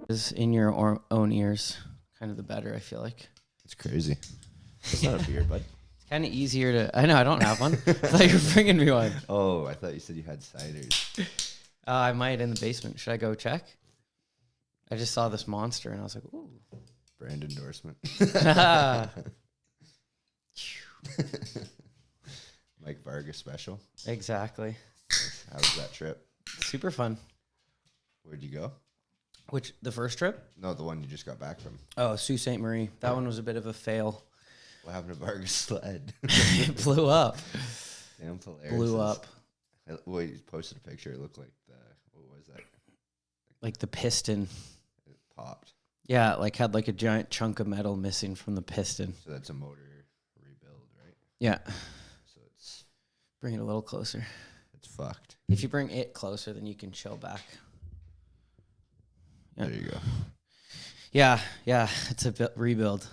Is in your own ears, kind of the better, I feel like. It's crazy. It's not a beer, bud. It's kind of easier to... I know, I don't have one. I thought you were bringing me one. Oh, I thought you said you had ciders. I might in the basement. Should I go check? I just saw this monster, and I was like, ooh. Brand endorsement. Mike Vargas special. Exactly. How was that trip? Super fun. Where'd you go? Which, the first trip? No, the one you just got back from. Oh, Sault Ste. Marie. That one was a bit of a fail. What happened to Vargas sled? It blew up. Damn, hilarious. Blew up. Well, you posted a picture. It looked like what was that? Like the piston. It popped. Yeah, like had like a giant chunk of metal missing from the piston. So that's a motor rebuild, right? Yeah. So it's... Bring it a little closer. It's fucked. If you bring it closer, then you can chill back. Yeah. There you go. Yeah, it's a rebuild.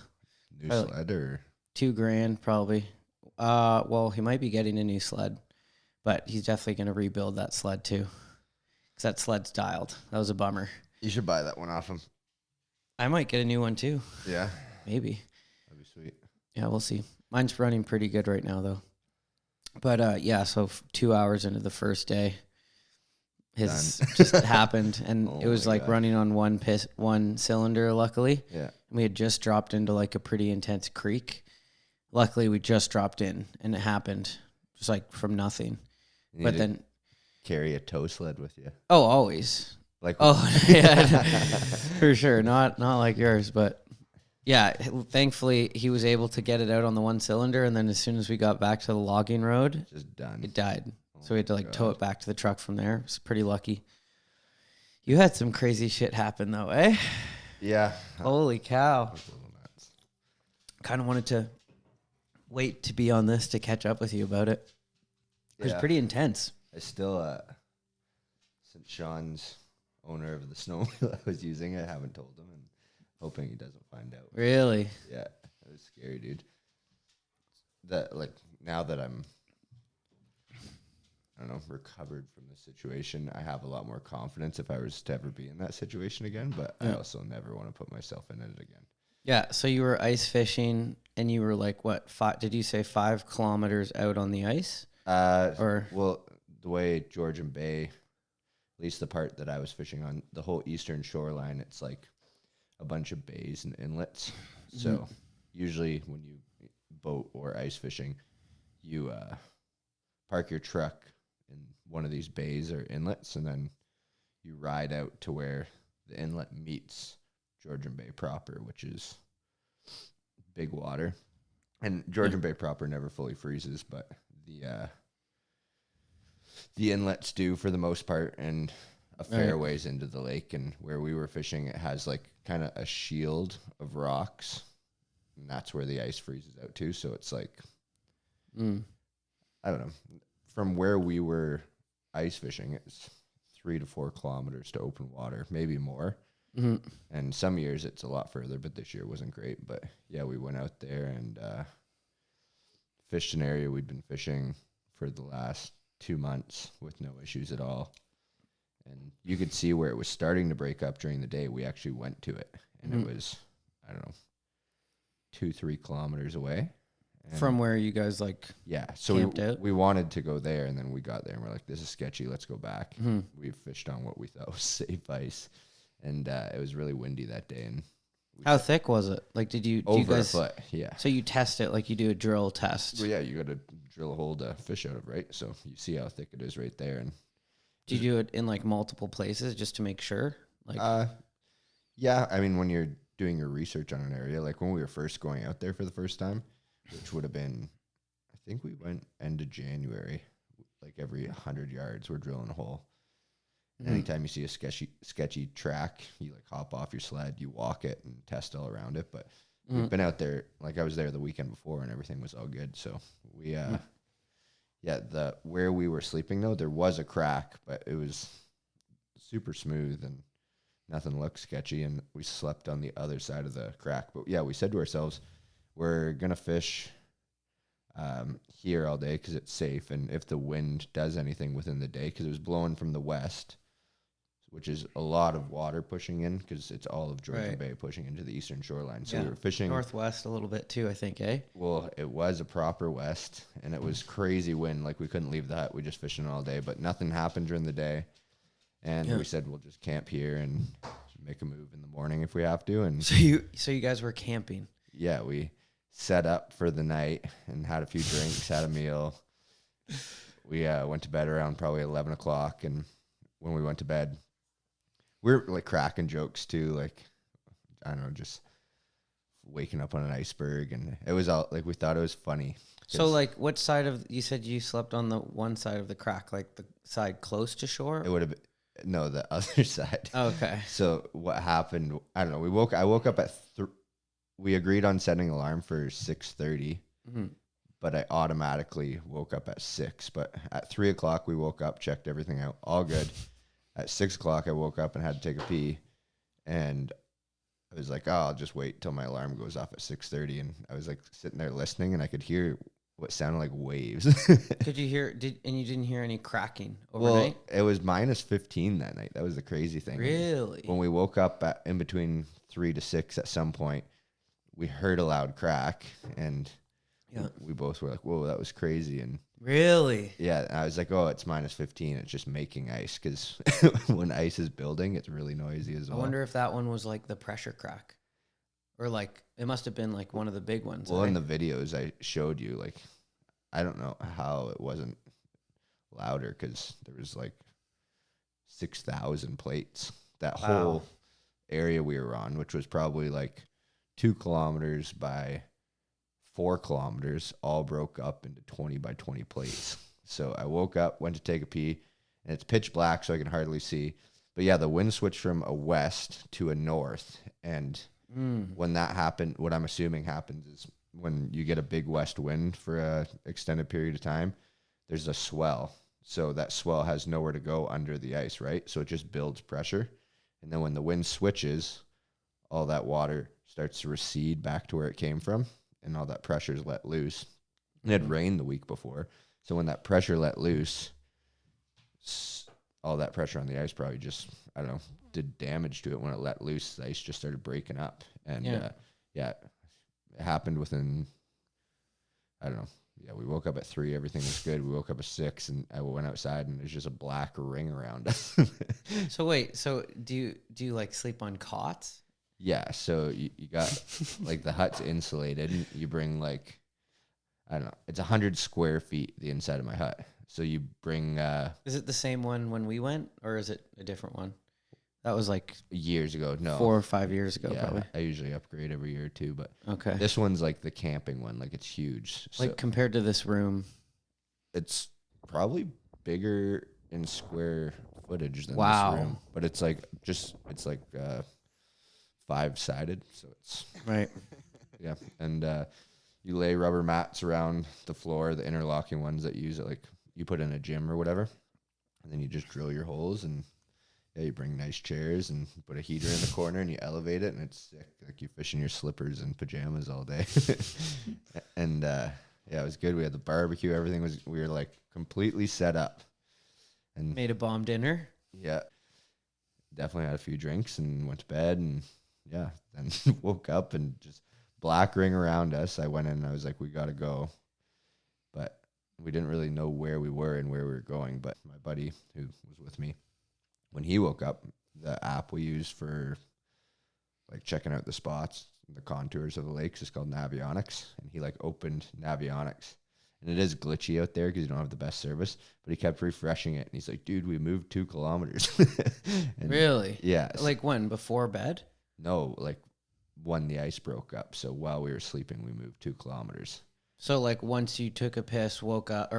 New sled or $2,000 probably. Well, he might be getting a new sled, but he's definitely going to rebuild that sled too, because that sled's dialed. That was a bummer. you should buy that one off him. I might get a new one too. Yeah, maybe. that'd be sweet. Yeah, we'll see. Mine's running pretty good right now though. But yeah, so 2 hours into the first day, his just happened, and it was like running on one cylinder. Luckily, yeah, we had just dropped into like a pretty intense creek. Luckily, we just dropped in, and it happened just like from nothing. But then carry a tow sled with you. Oh, always. Like yeah, for sure. Not like yours, but yeah. Thankfully, he was able to get it out on the one cylinder, and then as soon as we got back to the logging road, just done. It died. So we had to like tow it back to the truck from there. It was pretty lucky. You had some crazy shit happen though, eh? Yeah. Holy cow. Kind of wanted to wait to be on this to catch up with you about it. It was pretty intense. I still, since Sean's owner of the snowmobile I was using, I haven't told him, and hoping he doesn't find out. Really? Yeah. It was scary, dude. That, like, now that I'm, I don't know, recovered from the situation, I have a lot more confidence if I was to ever be in that situation again, but I also never want to put myself in it again. Yeah, so you were ice fishing, and you were like, what, did you say 5 kilometers out on the ice? Well, the way Georgian Bay, at least the part that I was fishing on, the whole eastern shoreline, it's like a bunch of bays and inlets. So usually when you boat or ice fishing, you park your truck in one of these bays or inlets, and then you ride out to where the inlet meets Georgian Bay proper, which is big water. And Georgian Bay proper never fully freezes, but the inlets do for the most part, and a fair ways into the lake. And where we were fishing, it has like kind of a shield of rocks, and that's where the ice freezes out too. So it's like, I don't know, from where we were ice fishing, it's 3 to 4 kilometers to open water, maybe more. And some years it's a lot further, but this year wasn't great. But yeah, we went out there and fished an area we'd been fishing for the last 2 months with no issues at all. And you could see where it was starting to break up during the day. We actually went to it, and it was, I don't know, 2-3 kilometers away. And from where you guys like so camped out? We wanted to go there, and then we got there and we're like, this is sketchy, let's go back. We fished on what we thought was safe ice, and it was really windy that day. And how thick was it? Like, do you guys, a foot? Yeah. So you test it like you do a drill test. Well, yeah, you got to drill a hole to fish out of, right? So you see how thick it is right there. And do you do it in like multiple places just to make sure? Like, yeah, I mean, when you're doing your research on an area, like when we were first going out there for the first time, which would have been, I think we went end of January, like every 100 yards, we're drilling a hole. Anytime you see a sketchy track, you like hop off your sled, you walk it and test all around it. But we've been out there, like I was there the weekend before, and everything was all good. So we, where we were sleeping though, there was a crack, but it was super smooth and nothing looked sketchy. And we slept on the other side of the crack. But yeah, we said to ourselves, we're gonna fish here all day because it's safe. And if the wind does anything within the day, because it was blowing from the west, which is a lot of water pushing in because it's all of Georgian Bay pushing into the eastern shoreline. So we were fishing northwest a little bit too, I think, eh? Well, it was a proper west, and it was crazy wind. Like we couldn't leave the hut. We just fishing all day, but nothing happened during the day. And we said we'll just camp here and make a move in the morning if we have to. And so you guys were camping. Yeah, we set up for the night and had a few drinks, had a meal. We went to bed around probably 11 o'clock, and when we went to bed, we were like cracking jokes too, like I don't know, just waking up on an iceberg, and it was all like we thought it was funny. So like, what side of you said you slept on the one side of the crack, like the side close to shore? It would have been no, the other side. Okay. So what happened? I don't know. I woke up at we agreed on setting an alarm for 6:30, but I automatically woke up at 6. But at 3 o'clock we woke up, checked everything out, all good. At 6 o'clock I woke up and had to take a pee, and I was like, oh, I'll just wait till my alarm goes off at 6:30. And I was like sitting there listening, and I could hear what sounded like waves. Could you hear? And you didn't hear any cracking overnight? Well, it was -15 that night. That was the crazy thing. Really? When we woke up in between 3 to 6 at some point, we heard a loud crack, and we both were like, whoa, that was crazy. And really? Yeah, I was like, oh, it's -15. It's just making ice, because when ice is building, it's really noisy as well. I wonder if that one was like the pressure crack, or like it must have been like one of the big ones. Well, in the videos I showed you, like, I don't know how it wasn't louder, because there was like 6,000 plates. That whole area we were on, which was probably like 2 kilometers by 4 kilometers, all broke up into 20 by 20 plates. So I woke up, went to take a pee, and it's pitch black, so I can hardly see. But yeah, the wind switched from a west to a north. And when that happened, what I'm assuming happens is when you get a big west wind for a extended period of time, there's a swell. So that swell has nowhere to go under the ice, right? So it just builds pressure. And then when the wind switches, all that water starts to recede back to where it came from, and all that pressure is let loose. It had rained the week before. So when that pressure let loose, all that pressure on the ice probably just, I don't know, did damage to it. When it let loose, the ice just started breaking up. And it happened within, I don't know. Yeah, we woke up at 3. Everything was good. We woke up at 6, and I went outside, and there's just a black ring around us. So wait, so do you like sleep on cots? Yeah, so you got like the hut's insulated, and you bring like, I don't know, it's 100 square feet, the inside of my hut. So you bring is it the same one when we went, or is it a different one? That was like years ago. No, 4 or 5 years ago, probably. I usually upgrade every year or two, but okay, this one's like the camping one, like it's huge. Like compared to this room, it's probably bigger in square footage than this room, but it's like 5-sided, so it's right. Yeah, and you lay rubber mats around the floor, the interlocking ones that you use it like you put in a gym or whatever, and then you just drill your holes, and you bring nice chairs and put a heater in the corner, and you elevate it, and it's sick. Like you fish in your slippers and pajamas all day. And it was good. We had the barbecue. Everything we were like completely set up, and made a bomb dinner. Yeah, definitely had a few drinks and went to bed, and then woke up and just black ring around us. I went in and I was like, we got to go. But we didn't really know where we were and where we were going. But my buddy who was with me, when he woke up, the app we use for like checking out the spots, the contours of the lakes is called Navionics. And he like opened Navionics. And it is glitchy out there because you don't have the best service. But he kept refreshing it. And he's like, dude, we moved 2 kilometers. Really? Yeah. Like when? Before bed? No, like when the ice broke up. So while we were sleeping, we moved 2 kilometers. So like once you took a piss, woke up,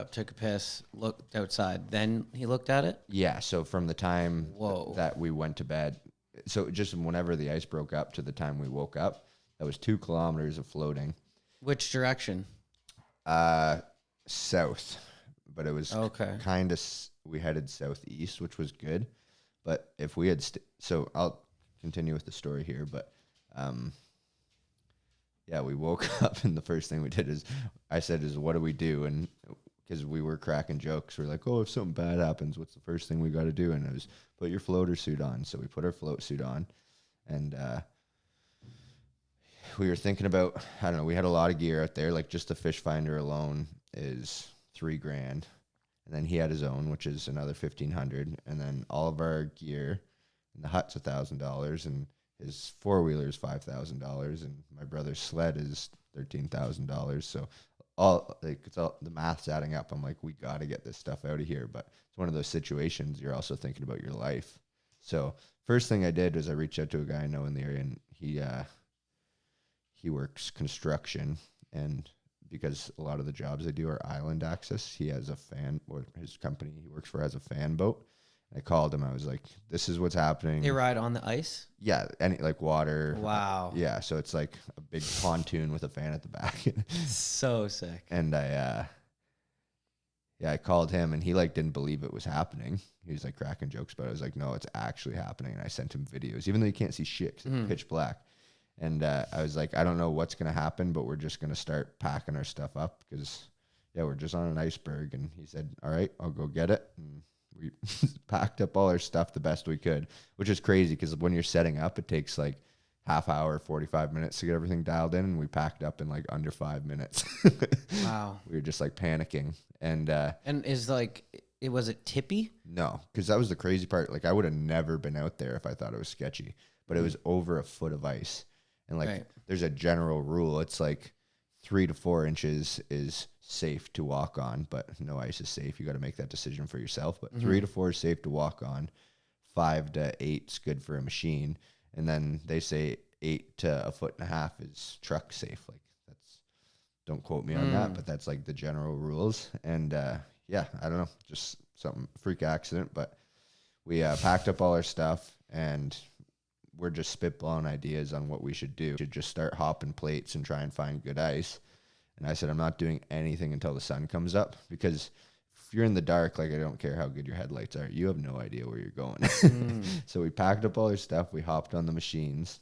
took a piss, looked outside, then he looked at it? Yeah. So from the time that we went to bed, so just whenever the ice broke up to the time we woke up, that was 2 kilometers of floating. Which direction? South. But it was kind of, we headed southeast, which was good. But if we had, so I'll continue with the story here, but yeah, we woke up and the first thing we did is I said, what do we do? And because we were cracking jokes, we're like, oh, if something bad happens, what's the first thing we got to do? And it was put your floater suit on. So we put our float suit on, and we were thinking about, I don't know, we had a lot of gear out there. Like just the fish finder alone is $3,000. And then he had his own, which is another $1,500. And then all of our gear and the hut's $1,000, and his four-wheeler is $5,000, and my brother's sled is $13,000. So it's all the math's adding up. I'm like, we got to get this stuff out of here. But it's one of those situations you're also thinking about your life. So first thing I did was I reached out to a guy I know in the area, and he works construction, and because a lot of the jobs they do are island access, he has a fan, or his company he works for has a fan boat. I called him. I was like, this is what's happening. They ride on the ice? Yeah, any like water. Wow. Yeah, so it's like a big pontoon with a fan at the back. So sick. And I called him, and he like didn't believe it was happening. He was like cracking jokes, but I was like, no, it's actually happening. And I sent him videos, even though you can't see shit 'cause it's pitch black. And I was like, I don't know what's going to happen, but we're just going to start packing our stuff up because, yeah, we're just on an iceberg. And he said, all right, I'll go get it. And we packed up all our stuff the best we could, which is crazy because when you're setting up, it takes like half hour, 45 minutes to get everything dialed in. And we packed up in like under 5 minutes. Wow. We were just like panicking. And is like, was it tippy? No, because that was the crazy part. Like I would have never been out there if I thought it was sketchy, but it was over a foot of ice. And like, there's a general rule. It's like 3 to 4 inches is safe to walk on, but no ice is safe. You got to make that decision for yourself. But 3 to 4 is safe to walk on. 5 to 8 is good for a machine. And then they say 8 to a foot and a half is truck safe. Like that's, don't quote me on that, but that's like the general rules. And yeah, I don't know, just some freak accident. But we packed up all our stuff, and we're just spitballing ideas on what we should do. We should just start hopping plates and try and find good ice. And I said, I'm not doing anything until the sun comes up, because if you're in the dark, like I don't care how good your headlights are, you have no idea where you're going. So we packed up all our stuff. We hopped on the machines,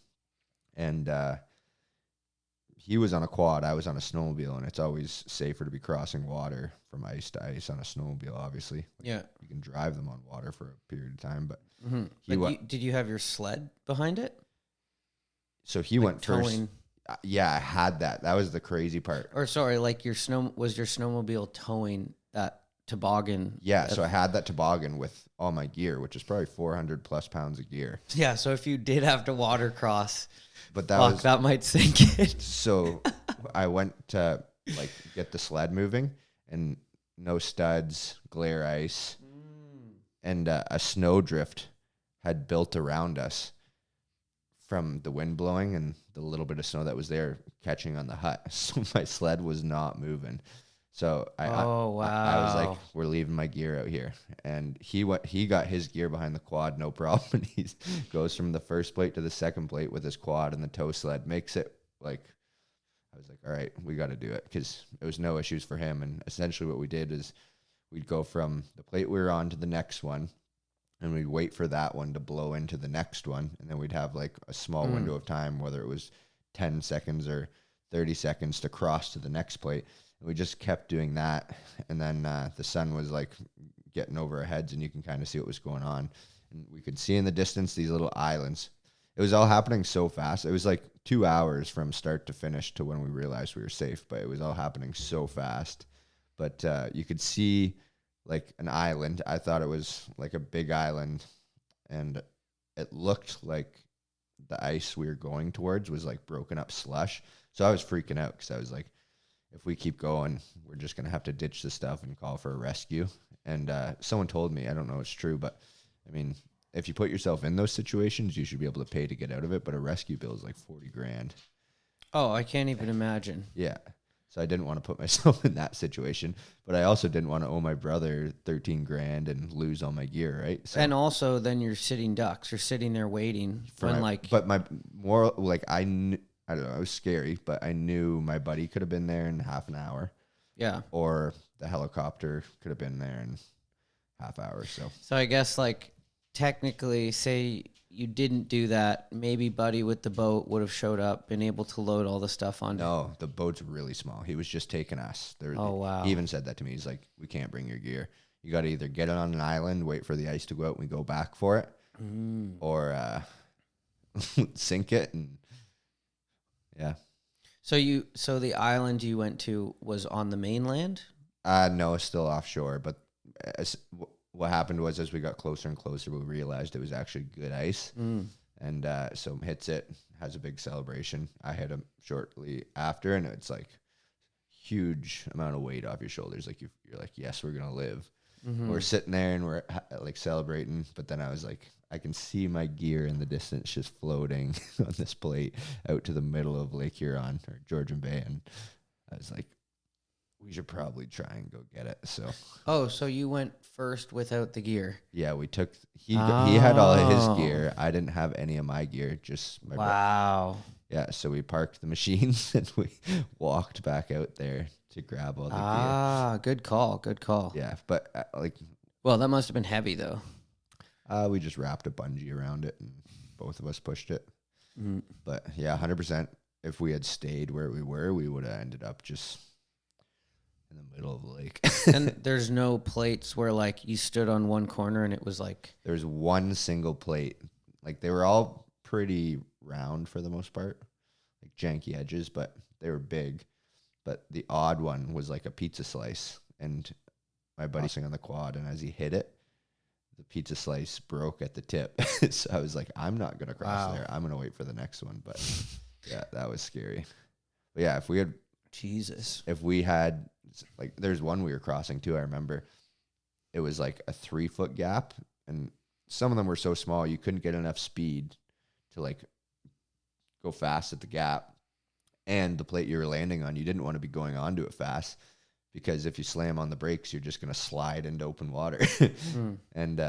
and he was on a quad. I was on a snowmobile, and it's always safer to be crossing water from ice to ice on a snowmobile, obviously. Yeah. You can drive them on water for a period of time, but did you have your sled behind it? So he went first. Yeah, I had that. That was the crazy part. Or sorry, like your snowmobile towing that toboggan? Yeah, so I had that toboggan with all my gear, which is probably 400 plus pounds of gear. Yeah, so if you did have to water cross, but that might sink it. So I went to like get the sled moving, and no studs, glare ice, and a snowdrift had built around us from the wind blowing and the little bit of snow that was there catching on the hut. So my sled was not moving. So I was like, we're leaving my gear out here. And he got his gear behind the quad, no problem. And he goes from the first plate to the second plate with his quad and the tow sled, makes it like, I was like, all right, we got to do it, because it was no issues for him. And essentially what we did is we'd go from the plate we were on to the next one, and we'd wait for that one to blow into the next one. And then we'd have like a small window of time, whether it was 10 seconds or 30 seconds, to cross to the next plate. And we just kept doing that. And then the sun was like getting over our heads, and you can kind of see what was going on. And we could see in the distance these little islands. It was all happening so fast. It was like 2 hours from start to finish to when we realized we were safe, but it was all happening so fast. But you could see like an island. I thought it was like a big island, and it looked like the ice we were going towards was like broken up slush. So I was freaking out, because I was like, if we keep going, we're just going to have to ditch the stuff and call for a rescue. And someone told me, I don't know if it's true, but I mean, if you put yourself in those situations, you should be able to pay to get out of it. But a rescue bill is like $40,000. Oh, I can't even imagine. Yeah. So I didn't want to put myself in that situation, but I also didn't want to owe my brother $13,000 and lose all my gear, right? So, and also, then you're sitting ducks. You're sitting there waiting for But my moral, like I don't know, it was scary, but I knew my buddy could have been there in half an hour. Yeah. Or the helicopter could have been there in half hour. So I guess like technically, say you didn't do that, maybe Buddy with the boat would have showed up, been able to load all the stuff on. No, the boat's really small. He was just taking us. Oh, wow. He even said that to me. He's like, we can't bring your gear. You got to either get it on an island, wait for the ice to go out, and we go back for it, or sink it. And yeah. So the island you went to was on the mainland? No, it's still offshore. But what happened was, as we got closer and closer, we realized it was actually good ice. And so hits it, has a big celebration. I hit him shortly after, and it's like huge amount of weight off your shoulders. Like you're like, yes, we're gonna live. We're sitting there and we're like celebrating, but then I was like, I can see my gear in the distance just floating on this plate out to the middle of Lake Huron or Georgian Bay, and I was like, we should probably try and go get it. So you went first without the gear? Yeah, we took. He had all of his gear. I didn't have any of my gear. Just my wow. Yeah, so we parked the machines and we walked back out there to grab all the gear. Good call. Good call. Yeah, but well, that must have been heavy though. We just wrapped a bungee around it and both of us pushed it. But yeah, 100%. If we had stayed where we were, we would have ended up just in the middle of the lake. And there's no plates where like you stood on one corner and it was like. There's one single plate. Like they were all pretty round for the most part, like janky edges, but they were big. But the odd one was like a pizza slice, and my buddy sitting on the quad, and as he hit it, the pizza slice broke at the tip. So I was like, I'm not gonna cross there. I'm gonna wait for the next one. But yeah, that was scary. But yeah, if we had like, there's one we were crossing too. I remember it was like a 3-foot gap, and some of them were so small you couldn't get enough speed to like go fast at the gap. And the plate you were landing on, you didn't want to be going onto it fast, because if you slam on the brakes, you're just going to slide into open water. And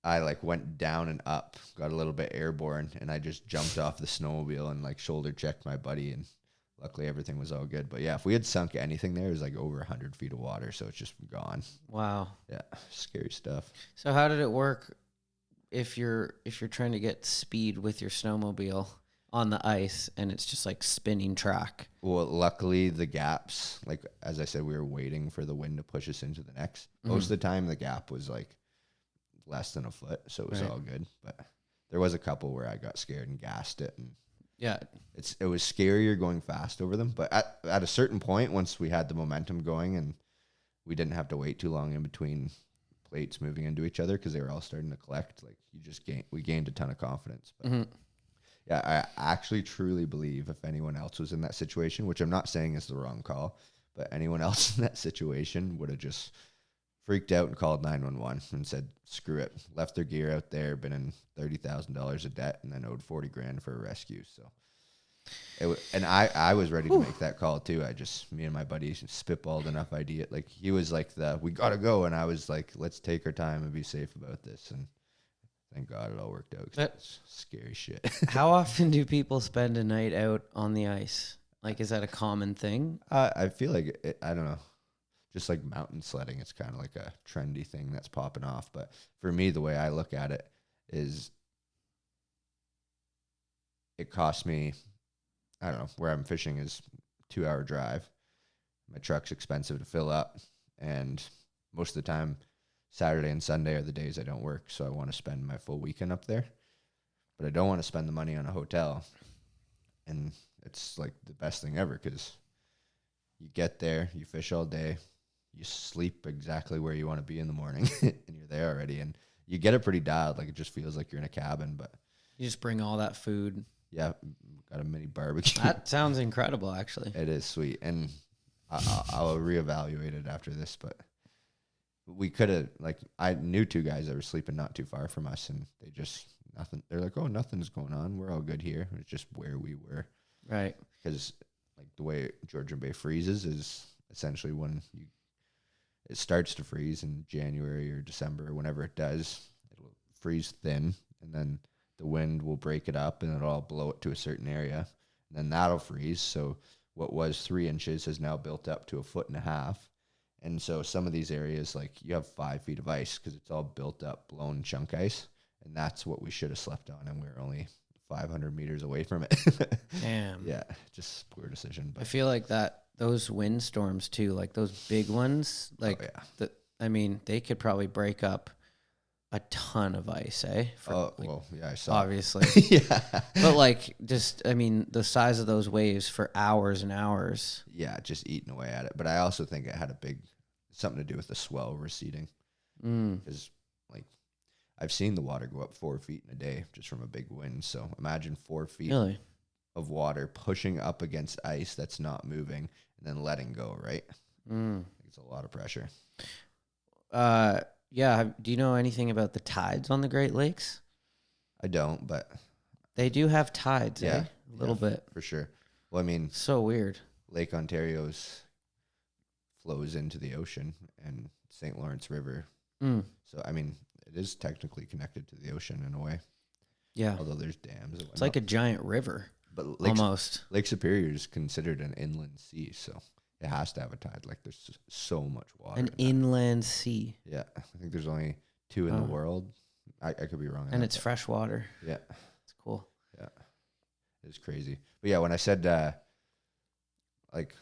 I like went down and up, got a little bit airborne, and I just jumped off the snowmobile and like shoulder checked my buddy, and luckily everything was all good. But yeah, if we had sunk anything there, it was like over 100 feet of water, so it's just gone. Wow. Yeah, scary stuff. So how did it work if you're trying to get speed with your snowmobile on the ice and it's just like spinning track? Well, luckily the gaps, like as I said, we were waiting for the wind to push us into the next. Most of the time the gap was like less than a foot, so it was all good. But there was a couple where I got scared and gassed it, and yeah, it was scarier going fast over them. But at a certain point, once we had the momentum going and we didn't have to wait too long in between plates moving into each other because they were all starting to collect, like we gained a ton of confidence. But yeah, I actually truly believe if anyone else was in that situation, which I'm not saying is the wrong call, but anyone else in that situation would have just freaked out and called 911 and said, screw it, left their gear out there, been in $30,000 of debt, and then owed $40,000 for a rescue. So I was ready to make that call too. Me and my buddy spitballed enough idea. Like he was like we gotta go. And I was like, let's take our time and be safe about this. And thank God it all worked out. That's scary shit. How often do people spend a night out on the ice? Like, is that a common thing? I feel like I don't know. Just like mountain sledding, it's kind of like a trendy thing that's popping off. But for me, the way I look at it is it costs me, I don't know, where I'm fishing is 2-hour drive. My truck's expensive to fill up. And most of the time, Saturday and Sunday are the days I don't work. So I want to spend my full weekend up there. But I don't want to spend the money on a hotel. And it's like the best thing ever, because you get there, you fish all day, you sleep exactly where you want to be in the morning, and you're there already. And you get it pretty dialed. Like, it just feels like you're in a cabin. But you just bring all that food. Yeah, got a mini barbecue. That sounds incredible, actually. It is sweet. And I'll reevaluate it after this. But we could have, like, I knew 2 guys that were sleeping not too far from us, and they just, nothing. They're like, oh, nothing's going on. We're all good here. It's just where we were. Right. Because, like, the way Georgian Bay freezes is essentially when it starts to freeze in January or December, whenever it does, it'll freeze thin, and then the wind will break it up, and it'll all blow it to a certain area, and then that'll freeze. So what was 3 inches has now built up to 1.5 feet. And so some of these areas, like, you have 5 feet of ice because it's all built up, blown chunk ice. and that's what we should have slept on, and we were only 500 meters away from it. Damn. Yeah, just poor decision. But I feel like those windstorms too, like those big ones, like I mean, they could probably break up a ton of ice, eh? Well, yeah, I saw. Obviously. Yeah. But like, just, I mean, the size of those waves for hours and hours. Yeah, just eating away at it. But I also think it had something to do with the swell receding. Because, like, I've seen the water go up 4 feet in a day just from a big wind. So imagine 4 feet of water pushing up against ice that's not moving and then letting go, right? It's a lot of pressure. Yeah. Do you know anything about the tides on the Great Lakes? I don't, but they do have tides, eh? A little bit. For sure. Well, I mean, so weird. Lake Ontario's flows into the ocean and St. Lawrence River. So, I mean, it is technically connected to the ocean in a way. Yeah. Although there's dams. It's like a giant river. But almost. Lake Superior is considered an inland sea, so it has to have a tide. Like, there's so much water. An inland sea. Yeah. I think there's only 2 in the world. I could be wrong. And it's fresh water. Yeah. It's cool. Yeah. It's crazy. But yeah, when I said, like,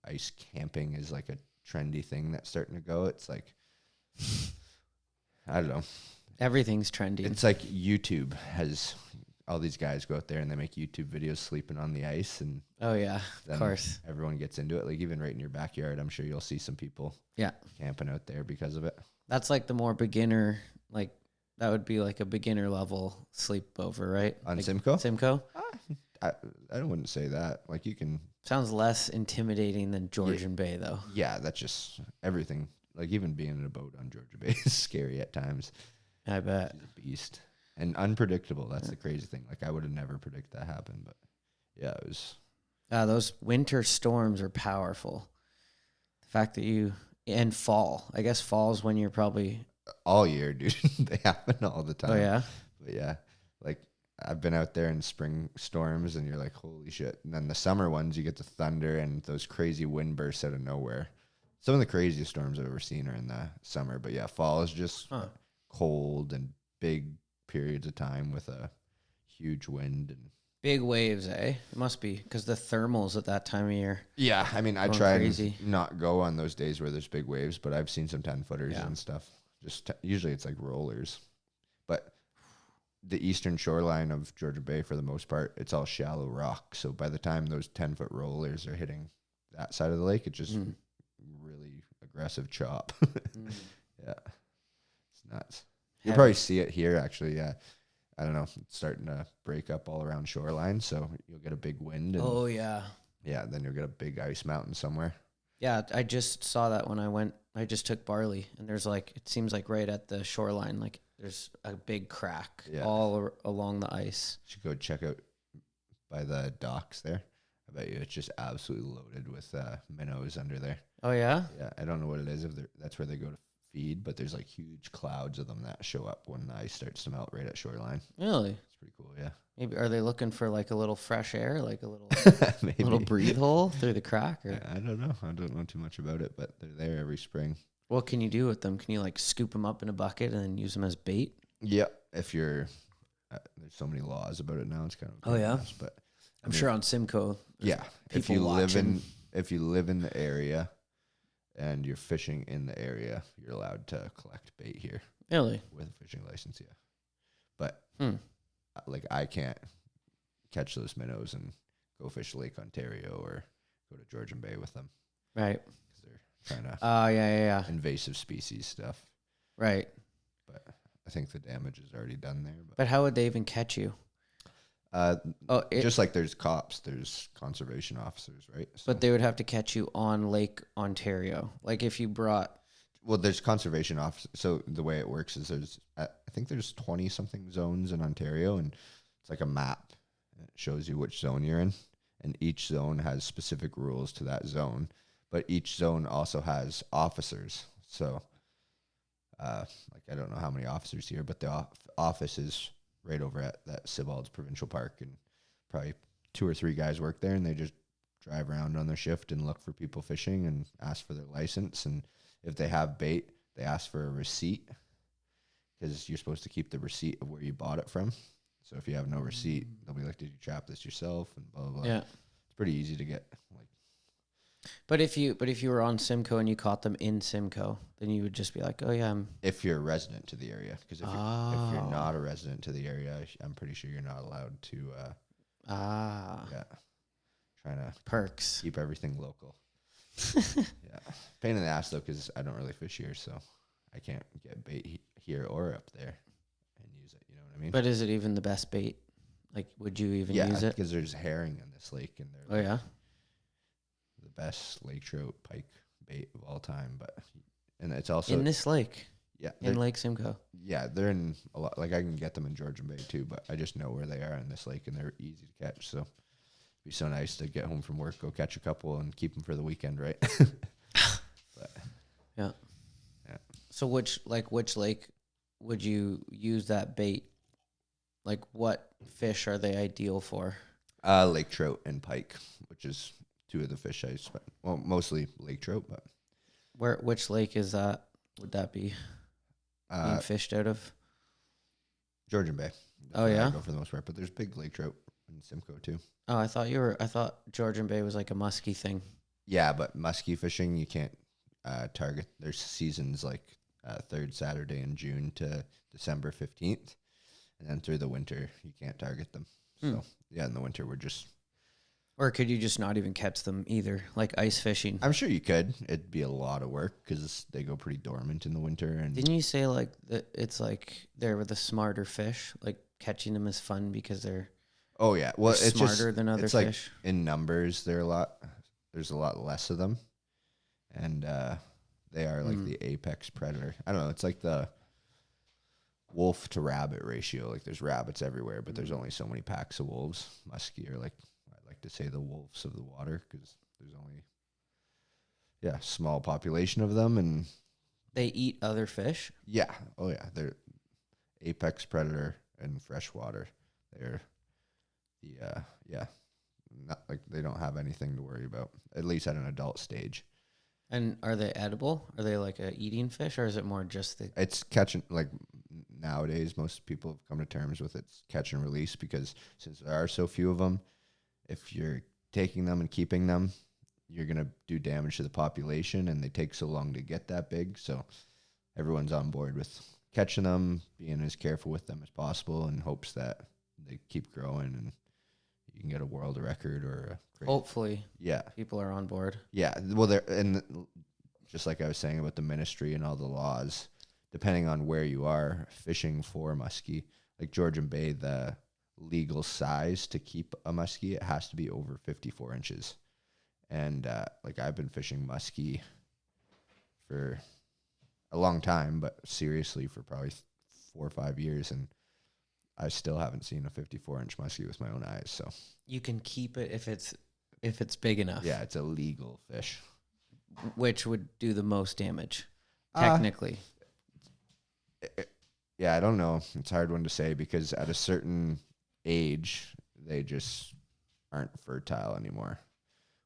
ice camping is like a trendy thing that's starting to go, it's like, I don't know. Everything's trendy. It's like YouTube has all these guys go out there and they make YouTube videos sleeping on the ice, and oh yeah, of course, everyone gets into it. Like even right in your backyard, I'm sure you'll see some people camping out there because of it. That's like the more beginner, like that would be like a beginner level sleepover, right? On like Simcoe? Simcoe? I wouldn't say that. Like you can. Sounds less intimidating than Georgian Bay though. Yeah, that's just everything. Like even being in a boat on Georgia Bay is scary at times. I bet. She's a beast. And unpredictable. That's the crazy thing. Like I would have never predicted that happen, but yeah, it was. Those winter storms are powerful. The fact that and fall. I guess fall is when you're probably all year, dude. They happen all the time. Oh yeah. But yeah, like I've been out there in spring storms, and you're like, holy shit. And then the summer ones, you get the thunder and those crazy wind bursts out of nowhere. Some of the craziest storms I've ever seen are in the summer. But yeah, fall is just cold and big periods of time with a huge wind and big waves, eh? It must be because the thermals at that time of year. Yeah, I mean, I try and not go on those days where there's big waves, but I've seen some 10-footers and stuff. Usually it's like rollers, but the eastern shoreline of Georgia Bay, for the most part, it's all shallow rock. So by the time those 10-foot rollers are hitting that side of the lake, it's just really aggressive chop. Yeah, it's nuts. You'll probably see it here, actually. Yeah, I don't know. It's starting to break up all around shoreline, so you'll get a big wind. And oh yeah. Yeah, then you'll get a big ice mountain somewhere. Yeah, I just saw that when I went. I just took Barley, and there's like, it seems like right at the shoreline, like there's a big crack all along the ice. You should go check out by the docks there. I bet you it's just absolutely loaded with minnows under there. Oh yeah? Yeah, I don't know what it is. That's where they go to feed, but there's like huge clouds of them that show up when the ice starts to melt right at shoreline. Really? It's pretty cool, yeah. Maybe are they looking for like a little fresh air, like a little maybe little breathe hole through the crack? Or? I don't know. I don't know too much about it, but they're there every spring. What can you do with them? Can you like scoop them up in a bucket and then use them as bait? Yeah, if you're there's so many laws about it now. It's kind of mess, but I'm sure on Simcoe. Yeah, if you live in the area and you're fishing in the area, you're allowed to collect bait here. Really? With a fishing license, yeah. But like I can't catch those minnows and go fish Lake Ontario or go to Georgian Bay with them. Right. Because they're trying to invasive species stuff. Right. But I think the damage is already done there. But how would they even catch you? Just like there's cops, there's conservation officers, right? So. But they would have to catch you on Lake Ontario. Like if you brought... Well, there's conservation officers. So the way it works is I think there's 20-something zones in Ontario, and it's like a map. It shows you which zone you're in, and each zone has specific rules to that zone. But each zone also has officers. So, like I don't know how many officers here, but the office is right over at that Sibbald's Provincial Park, and probably 2 or 3 guys work there, and they just drive around on their shift and look for people fishing and ask for their license. And if they have bait, they ask for a receipt, because you're supposed to keep the receipt of where you bought it from. So if you have no receipt, they'll be like, "Did you trap this yourself?" And blah blah blah. Yeah. It's pretty easy to get. Like, But if you were on Simcoe and you caught them in Simcoe, then you would just be like, "Oh yeah, I'm." if you're a resident to the area, because if you're not a resident to the area, I'm pretty sure you're not allowed to. Yeah, trying to perks. keep everything local. Yeah, pain in the ass though, because I don't really fish here, so I can't get bait here or up there and use it. You know what I mean? But is it even the best bait? Like, would you even use it? Because there's herring in this lake, and they're Oh yeah. the best lake trout pike bait of all time. And it's also In this lake. Yeah, in Lake Simcoe. Yeah, they're in a lot. Like, I can get them in Georgian Bay too, but I just know where they are in this lake, and they're easy to catch. So it'd be so nice to get home from work, go catch a couple, and keep them for the weekend, right? But yeah. Yeah. So which lake would you use that bait? Like, what fish are they ideal for? Lake trout and pike, which is two of the fish I spent. Well, mostly lake trout, but Which lake is that? Would that be being fished out of? Georgian Bay. Oh yeah, I go for the most part, but there's big lake trout in Simcoe too. Oh, I thought Georgian Bay was like a musky thing. Yeah, but muskie fishing, you can't target. There's seasons like third Saturday in June to December 15th, and then through the winter you can't target them. So yeah, in the winter we're just. Or could you just not even catch them either, like ice fishing? I'm sure you could. It'd be a lot of work because they go pretty dormant in the winter. And didn't you say like that? It's like they're the smarter fish. Like catching them is fun because they're. Oh yeah, well, it's smarter than other fish. Like in numbers, there's a lot less of them, and they are like the apex predator. I don't know. It's like the wolf to rabbit ratio. Like, there's rabbits everywhere, but there's only so many packs of wolves. Muskie are like, I like to say, the wolves of the water, because there's only small population of them, and they eat other fish. Yeah. Oh yeah, they're apex predator in freshwater. They're not like, they don't have anything to worry about, at least at an adult stage. And are they edible? Are they like a eating fish, or is it more just the? It's catching. Like, nowadays, most people have come to terms with it's catch and release, because since there are so few of them, if you're taking them and keeping them, you're gonna do damage to the population, and they take so long to get that big. So everyone's on board with catching them, being as careful with them as possible, in hopes that they keep growing and you can get a world record or hopefully. Yeah, people are on board. Yeah, well, they're, and just like I was saying about the ministry and all the laws, depending on where you are fishing for muskie, like Georgian Bay, the legal size to keep a muskie, it has to be over 54 inches. And like, I've been fishing muskie for a long time, but seriously for probably 4 or 5 years, and I still haven't seen a 54-inch muskie with my own eyes. So you can keep it if it's big enough. Yeah, it's a legal fish. Which would do the most damage, technically? Yeah, I don't know. It's a hard one to say, because at a certain age, they just aren't fertile anymore.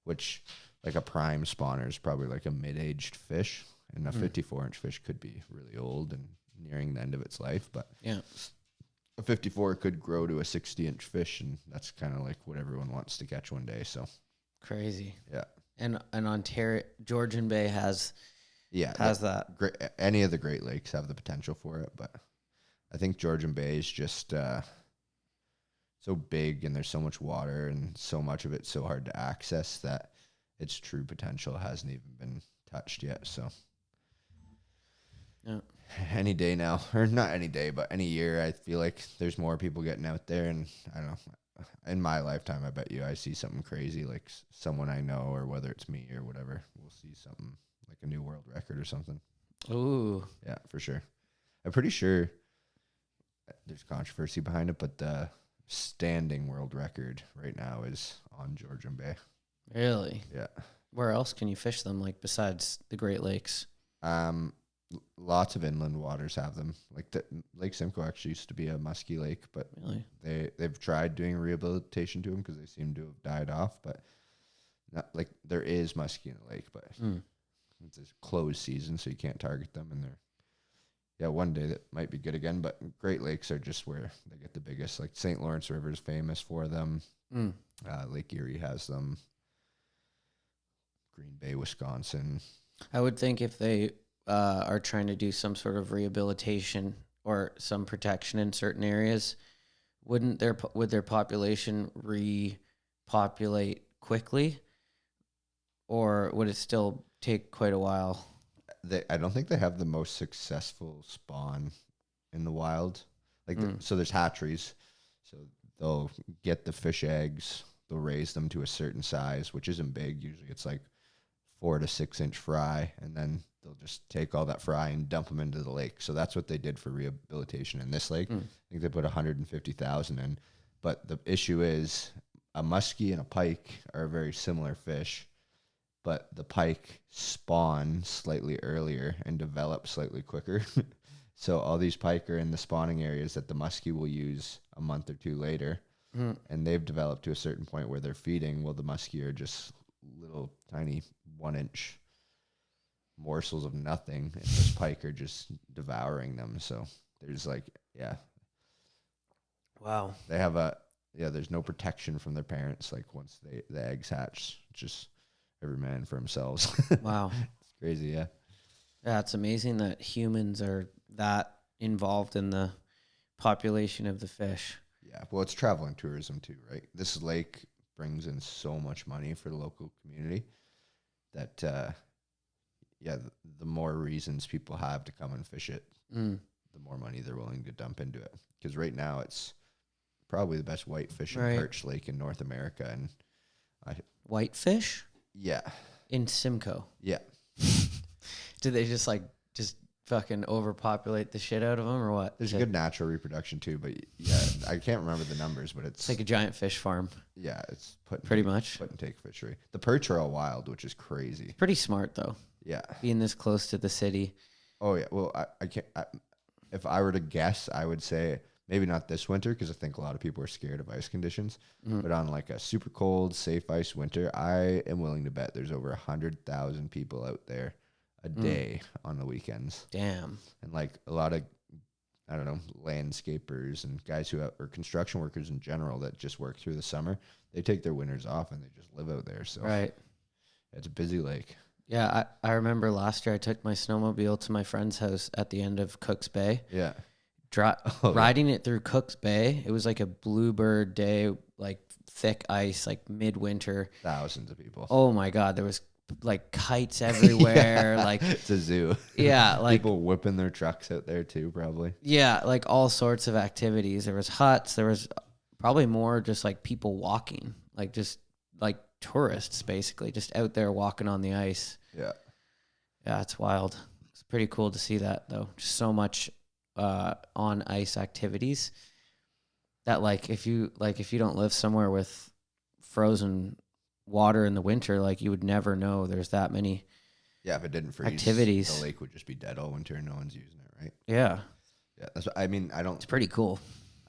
Which, like, a prime spawner is probably like a mid-aged fish, and a 54-inch fish could be really old and nearing the end of its life. But yeah, a 54 could grow to a 60-inch fish, and that's kind of like what everyone wants to catch one day. So crazy. Yeah. And Ontario, Georgian Bay has that. Any of the Great Lakes have the potential for it, but I think Georgian Bay is just so big, and there's so much water, and so much of it's so hard to access, that its true potential hasn't even been touched yet. So yeah, any day now, or not any day, but any year, I feel like there's more people getting out there, and I don't know. In my lifetime, I bet you I see something crazy, like someone I know, or whether it's me or whatever, we'll see something like a new world record or something. Ooh. Yeah, for sure. I'm pretty sure there's controversy behind it, but the standing world record right now is on Georgian Bay. Really? Yeah. Where else can you fish them, like, besides the Great Lakes? Lots of inland waters have them. Like, Lake Simcoe actually used to be a muskie lake, but really, they've tried doing rehabilitation to them, because they seem to have died off. But not, like, there is muskie in the lake, but it's a closed season, so you can't target them, and yeah, one day that might be good again. But Great Lakes are just where they get the biggest. Like St. Lawrence River is famous for them. Lake Erie has them. Green Bay, Wisconsin. I would think if they are trying to do some sort of rehabilitation or some protection in certain areas, would their population repopulate quickly, or would it still take quite a while? I don't think they have the most successful spawn in the wild. Like so there's hatcheries, so they'll get the fish eggs, they'll raise them to a certain size, which isn't big. Usually it's like 4 to 6 inch fry, and then they'll just take all that fry and dump them into the lake. So that's what they did for rehabilitation in this lake. I think they put 150,000 in. But the issue is a muskie and a pike are very similar fish, but the pike spawn slightly earlier and develop slightly quicker. So all these pike are in the spawning areas that the muskie will use a month or two later. And they've developed to a certain point where they're feeding. Well, the muskie are just little tiny 1 inch morsels of nothing, and this pike are just devouring them. So there's like, Wow. They have there's no protection from their parents. Like once the eggs hatch, just every man for themselves. Wow. It's crazy. Yeah. Yeah. It's amazing that humans are that involved in the population of the fish. Yeah. Well, it's traveling tourism too, right? This lake brings in so much money for the local community that, the more reasons people have to come and fish it, the more money they're willing to dump into it. Because right now it's probably the best whitefish and perch lake in North America. And Whitefish? Yeah. In Simcoe? Yeah. Do they just fucking overpopulate the shit out of them or what? There's good natural reproduction too, but yeah, I can't remember the numbers, but it's like a giant fish farm. Yeah, it's put and take fishery. The perch are all wild, which is crazy. Pretty smart though. Yeah. Being this close to the city. Oh yeah. Well, I can't, if I were to guess, I would say maybe not this winter, because I think a lot of people are scared of ice conditions, but on like a super cold, safe ice winter, I am willing to bet there's over 100,000 people out there a day on the weekends. Damn. And like a lot of, I don't know, landscapers and guys who or construction workers in general that just work through the summer, they take their winters off and they just live out there. So it's a busy lake. Yeah, I remember last year I took my snowmobile to my friend's house at the end of Cook's Bay. Yeah. Riding it through Cook's Bay, it was like a bluebird day, like thick ice, like midwinter. Thousands of people. Oh my God, there was like kites everywhere. Like it's a zoo. Yeah, like people whipping their trucks out there too, probably. Yeah, like all sorts of activities. There was huts. There was probably more just like people walking, like just like tourists basically, just out there walking on the ice. Yeah. Yeah, it's wild. It's pretty cool to see that though. Just so much on ice activities that like if you don't live somewhere with frozen water in the winter, like you would never know there's that many. Yeah, if it didn't freeze, activities, the lake would just be dead all winter and no one's using it, right? Yeah. Yeah, that's what I mean. It's pretty cool.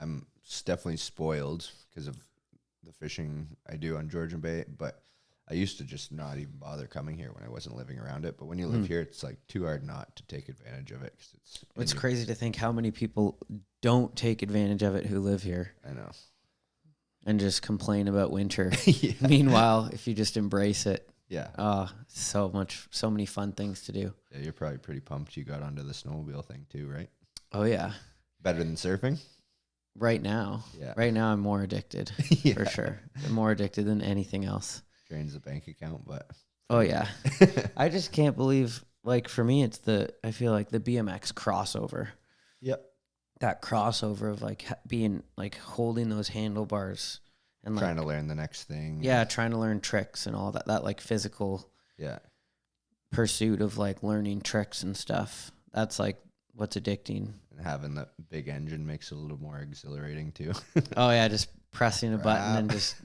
I'm definitely spoiled because of the fishing I do on Georgian Bay, but I used to just not even bother coming here when I wasn't living around it. But when you live here, it's like too hard not to take advantage of it. Cause it's crazy to think how many people don't take advantage of it who live here. I know. And just complain about winter. Meanwhile, if you just embrace it. Yeah. So many fun things to do. Yeah, you're probably pretty pumped you got onto the snowmobile thing too, right? Oh, yeah. Better than surfing? Right now. Yeah. Right now, I'm more addicted. For sure. I'm more addicted than anything else. Drains the bank account, but. Oh, yeah. I just can't believe, like, for me, I feel like the BMX crossover. Yep. That crossover of, like, being, like, holding those handlebars. And trying to learn the next thing. Yeah, trying to learn tricks and all that. That, like, physical pursuit of, like, learning tricks and stuff. That's, like, what's addicting. And having the big engine makes it a little more exhilarating, too. Oh, yeah, just pressing a button and just,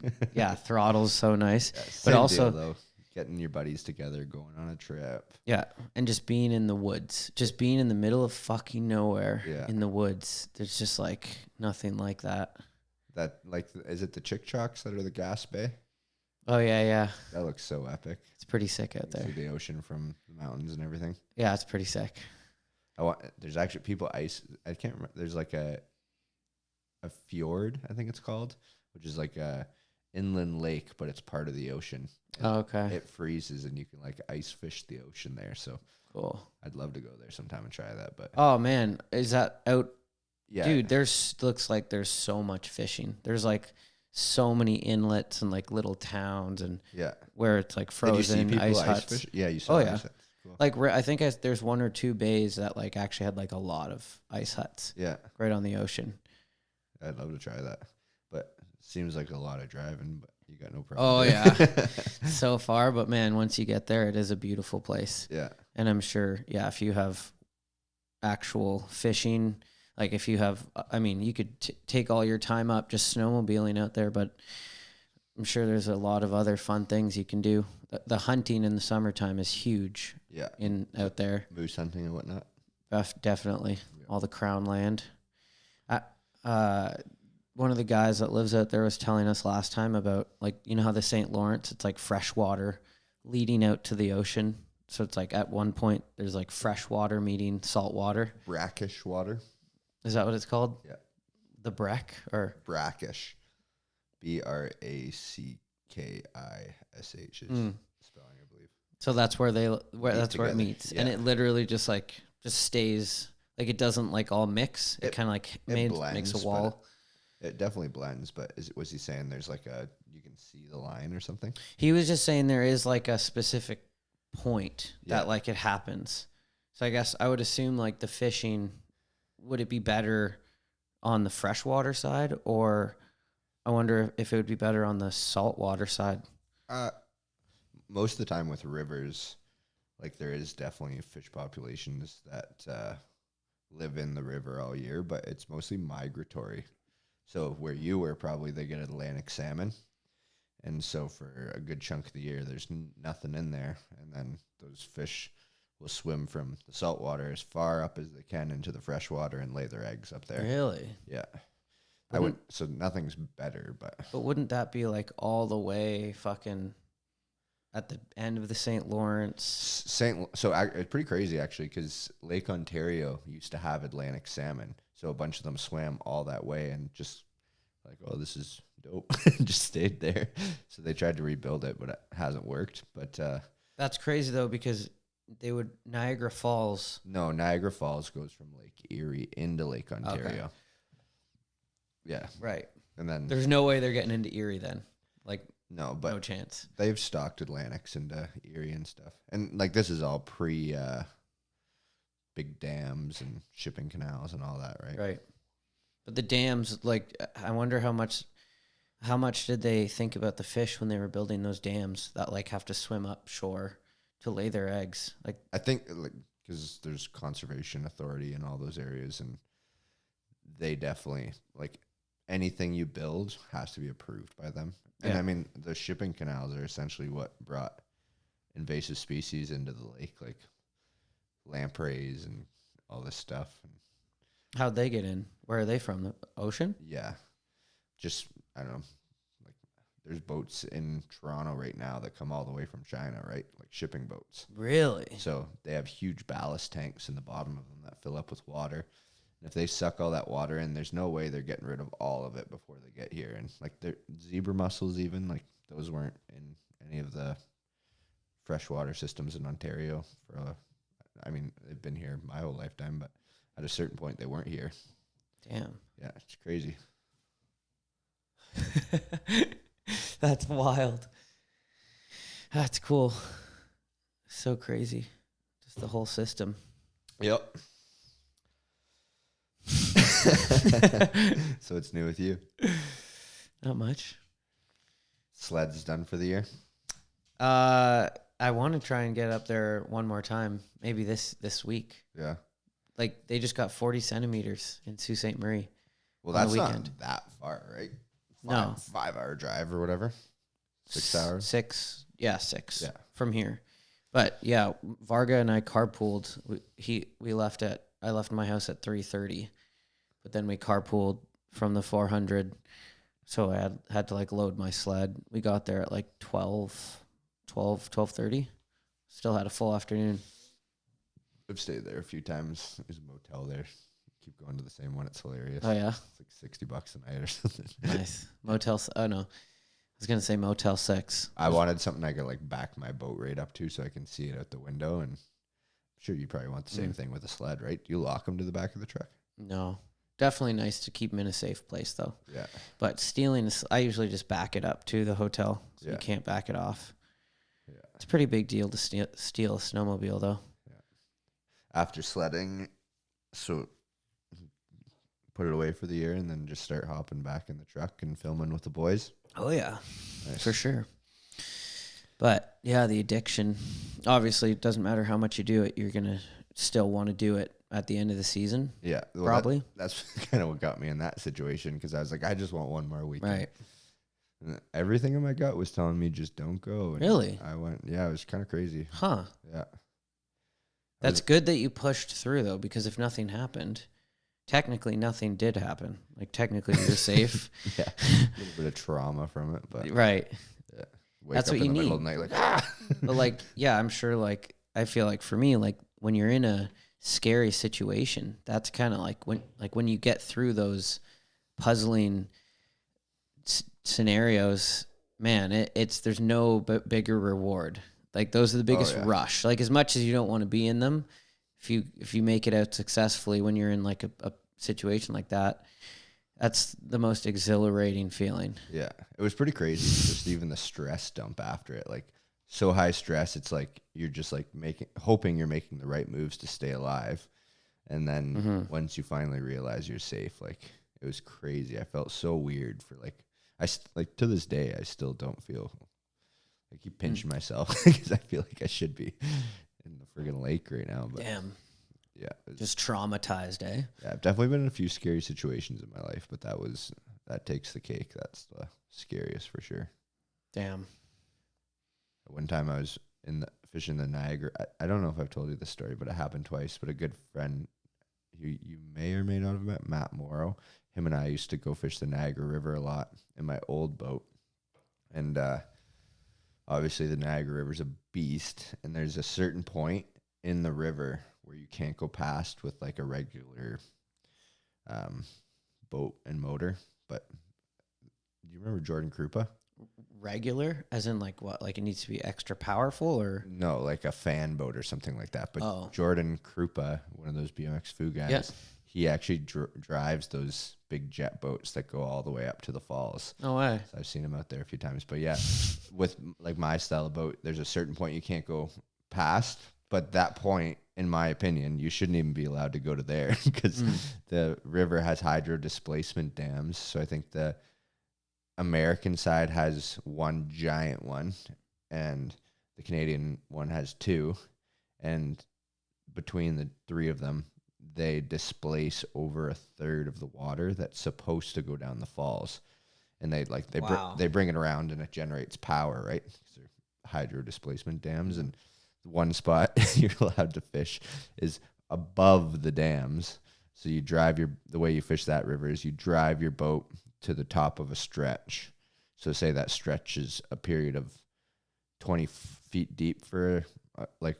throttle's so nice. Yeah, but also, deal, though, getting your buddies together, going on a trip. Yeah, and just being in the woods. Just being in the middle of fucking nowhere in the woods. There's just, like, nothing like that. That, like, is it the Chick Chocks that are the gas bay? Oh, yeah. That looks so epic. It's pretty sick out there. See the ocean from the mountains and everything. Yeah, it's pretty sick. There's actually people ice. I can't remember. There's like a fjord, I think it's called, which is like a inland lake, but it's part of the ocean. Oh, okay. It freezes and you can like ice fish the ocean there. So Cool. I'd love to go there sometime and try that. But oh man, is that out? yeah, Dude, looks like there's so much fishing. There's like so many inlets and like little towns and yeah, where it's like did you see frozen people ice ice huts. fish? Yeah, you saw. Oh ice yeah. huts. Cool. Like I think there's one or two bays that like actually had like a lot of ice huts Yeah, right on the ocean. I'd love to try that. But it seems like a lot of driving, but you got no Oh problem. yeah. So far, but man, once you get there, it is a beautiful place. Yeah. And I'm sure, yeah, if you have actual fishing, like if you have, I mean, you could take all your time up just snowmobiling out there, but I'm sure there's a lot of other fun things you can do. The hunting in the summertime is huge. Yeah. Out there. Moose hunting and whatnot. Definitely. Yeah. All the crown land. One of the guys that lives out there was telling us last time about, like, you know how the St. Lawrence, it's like fresh water leading out to the ocean. So it's like at one point there's like fresh water meeting salt water. Brackish water. Is that what it's called? Yeah. The Breck or brackish. Brackish is spelling, I believe. So that's where that's where it meets. Yeah. And it literally just stays, like it doesn't like all mix. It kind of like makes a wall. It definitely blends, but was he saying there's like you can see the line or something? He was just saying there is like a specific point that like it happens. So I guess I would assume like the fishing, would it be better on the freshwater side, or I wonder if it would be better on the saltwater side? Most of the time with rivers, like there is definitely fish populations that live in the river all year, but it's mostly migratory. So where you were, probably they get Atlantic salmon. And so for a good chunk of the year, there's nothing in there. And then those fish will swim from the saltwater as far up as they can into the freshwater and lay their eggs up there. Really? Yeah. So nothing's better, but wouldn't that be like all the way fucking at the end of the St. Lawrence? So it's pretty crazy actually, because Lake Ontario used to have Atlantic salmon. So a bunch of them swam all that way and just like, oh, this is dope. Just stayed there. So they tried to rebuild it, but it hasn't worked. But that's crazy though, because Niagara Falls. No, Niagara Falls goes from Lake Erie into Lake Ontario. Okay. Yeah. Right. And then there's no way they're getting into Erie then. Like no, but no chance. They've stocked Atlantics into Erie and stuff. And like this is all pre big dams and shipping canals and all that, right? Right. But the dams, like, I wonder how much did they think about the fish when they were building those dams that like have to swim up shore to lay their eggs? Like, I think like because there's conservation authority in all those areas, and they definitely like anything you build has to be approved by them. And I mean, the shipping canals are essentially what brought invasive species into the lake, like lampreys and all this stuff. How'd they get in? Where are they from? The ocean? Yeah. Just, I don't know. Like, there's boats in Toronto right now that come all the way from China, right? Like shipping boats. Really? So they have huge ballast tanks in the bottom of them that fill up with water. And if they suck all that water in, there's no way they're getting rid of all of it before they get here. And like their zebra mussels, even, like those weren't in any of the freshwater systems in Ontario I mean, they've been here my whole lifetime, but at a certain point they weren't here. Damn. Yeah, it's crazy. That's wild. That's cool. So crazy. Just the whole system. Yep. So it's new with you? Not much. Sled's done for the year? I want to try and get up there one more time, maybe this week. Yeah. Like, they just got 40 centimeters in Sault Ste. Marie. Well, that's not that far, right? No. 5-hour drive or whatever. 6 hours? 6. Yeah, 6 yeah. from here. But yeah, Varga and I carpooled. I left my house at 3:30, but then we carpooled from the 400. So I had to like load my sled. We got there at like 12:30. Still had a full afternoon. I've stayed there a few times. There's a motel there. Keep going to the same one. It's hilarious. Oh, yeah? It's like $60 a night or something. Nice. Oh, no. I was going to say Motel 6. I wanted something I could like back my boat right up to so I can see it out the window. And I'm sure you probably want the same thing with a sled, right? You lock them to the back of the truck? No. Definitely nice to keep them in a safe place, though. Yeah. But stealing, I usually just back it up to the hotel, so you can't back it off. Yeah. It's a pretty big deal to steal a snowmobile, though. Yeah. After sledding, so put it away for the year and then just start hopping back in the truck and filming with the boys. Oh, yeah. Nice. For sure. But, yeah, the addiction, obviously, it doesn't matter how much you do it, you're going to still want to do it at the end of the season. Yeah. Well, probably. That's kind of what got me in that situation because I was like, I just want one more weekend. Right. And everything in my gut was telling me just don't go. And really? I went, yeah, it was kind of crazy. Huh. Yeah. That's good that you pushed through, though, because if nothing happened, technically nothing did happen. Like, technically you're safe. Yeah. A little bit of trauma from it, but. Right. Yeah. Wake That's up what in you the middle need. of the night, like, ah! But, like, yeah, I'm sure, like, I feel like for me, like, when you're in a scary situation, that's kind of like when you get through those puzzling scenarios, man, there's no bigger reward. Like, those are the biggest rush. Like, as much as you don't want to be in them, if you make it out successfully when you're in like a situation like that, that's the most exhilarating feeling. Yeah, it was pretty crazy. Just even the stress dump after it, like so high stress. It's like you're just like hoping you're making the right moves to stay alive, and then once you finally realize you're safe, like it was crazy. I felt so weird for like to this day I still don't feel. I keep pinching myself because I feel like I should be in the friggin' lake right now. But damn. Yeah. Just traumatized, eh? Yeah, I've definitely been in a few scary situations in my life, but that takes the cake. That's the scariest for sure. Damn. One time I was fishing the Niagara. I don't know if I've told you this story, but it happened twice. But a good friend who you may or may not have met, Matt Morrow, him and I used to go fish the Niagara River a lot in my old boat. And obviously the Niagara River's a beast, and there's a certain point in the river where you can't go past with like a regular boat and motor. But do you remember Jordan Krupa? Regular, as in like what? Like it needs to be extra powerful, or no, like a fan boat or something like that. But Jordan Krupa, one of those BMX Foo guys, he actually drives those big jet boats that go all the way up to the falls. No way. So I've seen him out there a few times. But yeah, with like my style of boat, there's a certain point you can't go past. But that point, in my opinion, you shouldn't even be allowed to go to there because the river has hydro displacement dams. So I think the American side has one giant one and the Canadian one has two. And between the three of them, they displace over a third of the water that's supposed to go down the falls. And they bring it around and it generates power, right? Because they're hydro displacement dams. And one spot you're allowed to fish is above the dams. So you drive the way you fish that river is you drive your boat to the top of a stretch. So say that stretch is a period of 20 feet deep for a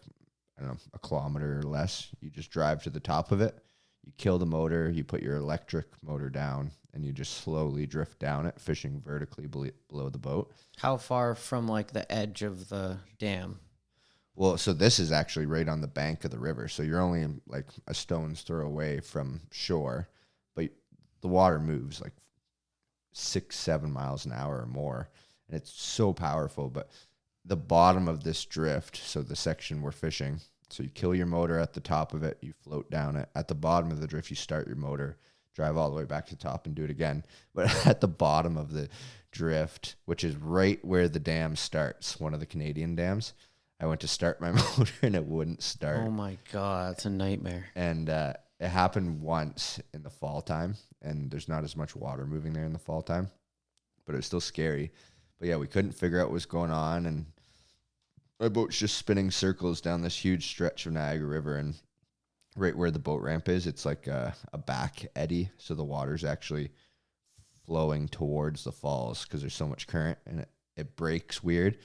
kilometer or less. You just drive to the top of it. You kill the motor. You put your electric motor down and you just slowly drift down it, fishing vertically below the boat. How far from like the edge of the dam? Well, so this is actually right on the bank of the river. So you're only like a stone's throw away from shore, but the water moves like 6-7 miles an hour or more. And it's so powerful. But the bottom of this drift, so the section we're fishing, so you kill your motor at the top of it, you float down it. At the bottom of the drift, you start your motor, drive all the way back to the top and do it again. But at the bottom of the drift, which is right where the dam starts, one of the Canadian dams, I went to start my motor and it wouldn't start. Oh my God, it's a nightmare. And it happened once in the fall time, and there's not as much water moving there in the fall time, but it was still scary. But yeah, we couldn't figure out what was going on, and my boat's just spinning circles down this huge stretch of Niagara River, and right where the boat ramp is, it's like a back eddy, so the water's actually flowing towards the falls because there's so much current, and it breaks weird.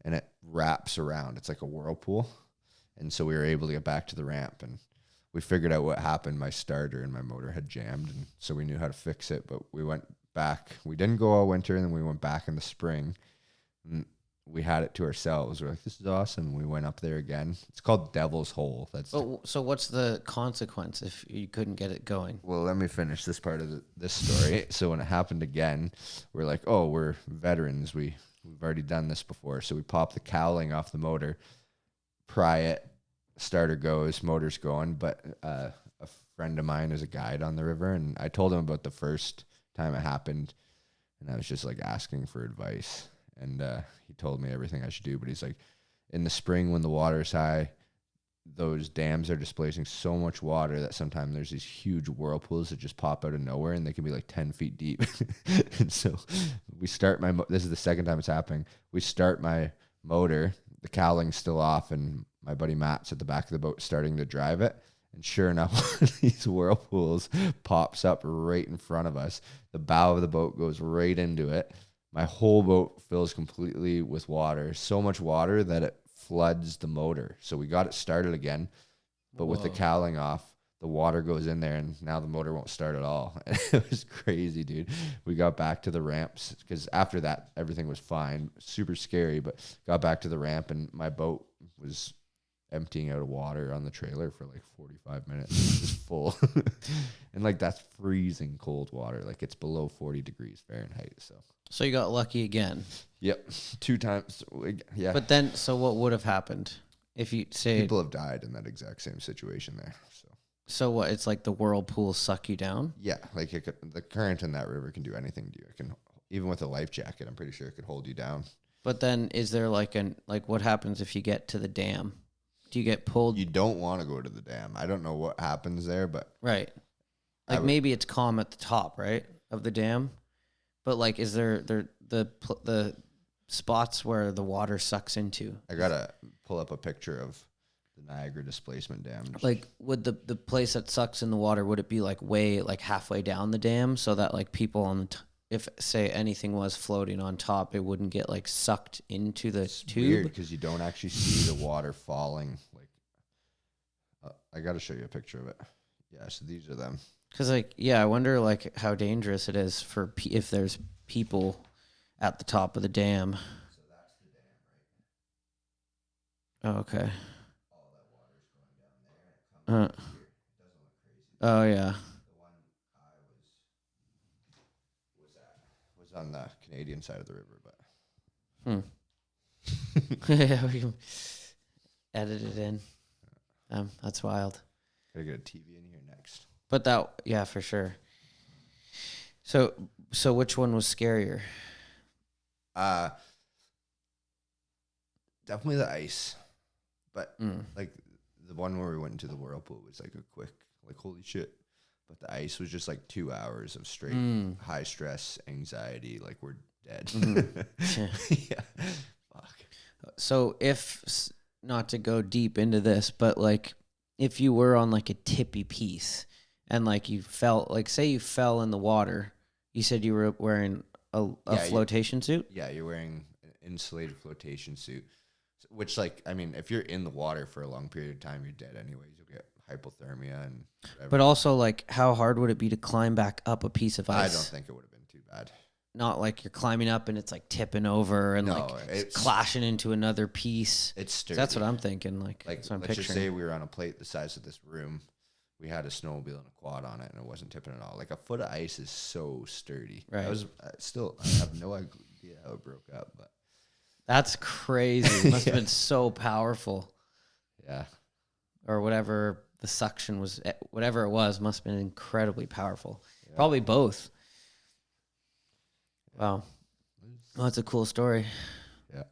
And it wraps around. It's like a whirlpool. And so we were able to get back to the ramp, and we figured out what happened. My starter and my motor had jammed, and so we knew how to fix it. But we went back. We didn't go all winter, and then we went back in the spring. And we had it to ourselves. We're like, this is awesome. We went up there again. It's called Devil's Hole. So what's the consequence if you couldn't get it going? Well, let me finish this part of this story. So when it happened again, we're like, oh, we're veterans. We've already done this before. So we pop the cowling off the motor, pry it, starter goes, motor's going. But a friend of mine is a guide on the river, and I told him about the first time it happened, and I was just like asking for advice. And he told me everything I should do. But he's like, in the spring when the water's high, those dams are displacing so much water that sometimes there's these huge whirlpools that just pop out of nowhere, and they can be like 10 feet deep. And so we start this is the second time it's happening. We start my motor, the cowling's still off, and my buddy Matt's at the back of the boat starting to drive it. And sure enough, one of these whirlpools pops up right in front of us. The bow of the boat goes right into it. My whole boat fills completely with water, so much water that it floods the motor. So we got it started again, but with the cowling off, the water goes in there, and now the motor won't start at all. It was crazy, dude. We got back to the ramps because after that, everything was fine. Super scary, but got back to the ramp, and my boat was emptying out of water on the trailer for like 45 minutes. It was full. And like that's freezing cold water. Like it's below 40 degrees Fahrenheit. So you got lucky again. Yep. 2 times. Yeah. But then, so what would have happened if you say people have died in that exact same situation there. So what? It's like the whirlpools suck you down? Yeah. Like the current in that river can do anything to you. It can, even with a life jacket, I'm pretty sure it could hold you down. But then is there like what happens if you get to the dam? Do you get pulled? You don't want to go to the dam. I don't know what happens there, but right. Like maybe it's calm at the top, right, of the dam, but like, is there the spots where the water sucks into? I gotta pull up a picture of the Niagara displacement dam. Like, would the place that sucks in the water, would it be like way like halfway down the dam so that like people on the if say anything was floating on top, it wouldn't get like sucked into the tube? Weird because you don't actually see the water falling. Like, I got to show you a picture of it. Yeah, so these are them. Because like, yeah, I wonder like how dangerous it is for if there's people at the top of the dam. So that's the dam, right? Oh, okay. All that water's going down there. It comes here. It doesn't look crazy. Oh yeah. Was on the Canadian side of the river, but Yeah, we can edit it in. That's wild. Gotta get a TV in here next. But that, yeah, for sure. So which one was scarier? Definitely the ice, but like the one where we went into the whirlpool was like a quick, like holy shit. But the ice was just like 2 hours of straight high stress, anxiety. Like we're dead. Yeah. Fuck. So if, not to go deep into this, but like if you were on like a tippy piece and like you fell, like say you fell in the water, you said you were wearing a flotation suit? Yeah, you're wearing an insulated flotation suit, which like, I mean, if you're in the water for a long period of time, you're dead anyways. You'll get hypothermia and whatever. But also, like, how hard would it be to climb back up a piece of ice? I don't think it would have been too bad. Not like you're climbing up and it's like tipping over and it's clashing into another piece. It's sturdy. That's what I'm thinking. Like let's picturing. just say we were on a plate the size of this room. We had a snowmobile and a quad on it, and it wasn't tipping at all. Like a foot of ice is so sturdy. Right. I have no idea how it broke up, but that's crazy. It must have been so powerful. Yeah. Or whatever the suction was, whatever it was, must have been incredibly powerful. Yeah. Probably both. Wow. Well, that's a cool story. Yeah.